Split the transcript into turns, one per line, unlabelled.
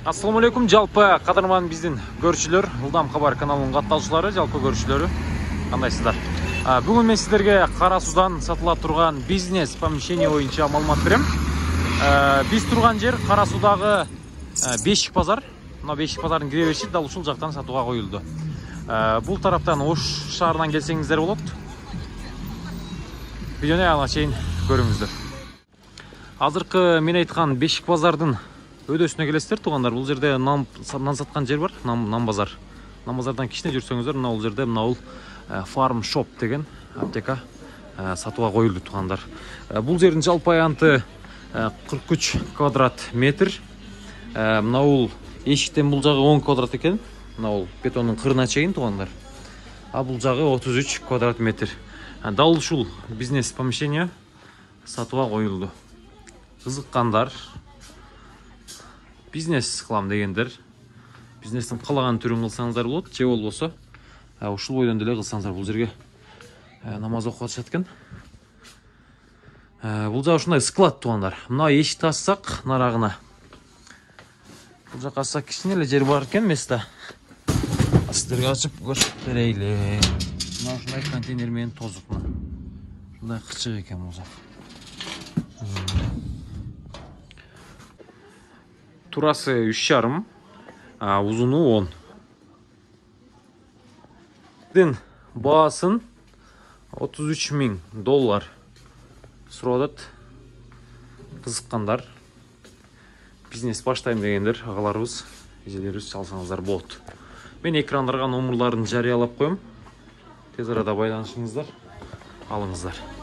Assalamu алейкум, жалпы кадырман биздин көрүүчүлөр, Ылдам кабар каналынын катталуучулары, жалпы көрүүчүлөрү. Кандайсыздар? Бүгүн мен сиздерге Кара Суудан сатыла турган бизнес помещение боюнча маалымат берем. Биз турган жер Кара Суудагы Бешик базар. Мына Бешик базардын кире бериши дал ушул жактан сатууга коюлду. Бул тараптан Ош шаарынан келсеңиздер болот. Видеону аяғына чейин көрүңүздөр. Азыркы мен айткан Бешик базардын өдөсүнө келесиздер туугандар. Бул жерде нан саткан жер бар, нан базар. Нан базардан кичине жүрсөңүздөр, мына бул жерде Farm Shop деген аптека сатууга коюлду туугандар. Бул жердин жалпы аянты 43 квадрат метр. Мына бул эшиктен бул жагы 10 квадрат экен. Мына бул бетондун кырына чейин туугандар. Бул жагы 33 квадрат метр. Дал ушул бизнес помещение сатууга коюлду. Кызыккандар, бизнес кылам дегендер, бизнестин калаган түрүн кылсаңыздар болот, же болбосо ушул бойдон деле кылсаңыздар. Бул жерге намаз окуп атышат экен. Бул жагы ушундай склад туугандар. Мына эшикти ачсак нарагына. Бул жакка ачсак кичине эле жер бар экен места. Сиздерге ачып көрсөтүп берейли. Мына ушундай контейнер менен тозук. Ушундай кычык экен бул жак. Турасы 3,5, узуну 10. Баасын $33,000 сурап атат. Кызыккандар, бизнес баштайм дегендер, агаларыбыз, эжелерибиз алсаңыздар болот. Мен экрандарга номерларын жарыялап коем. Тез арада байланышыңыздар, алыңыздар.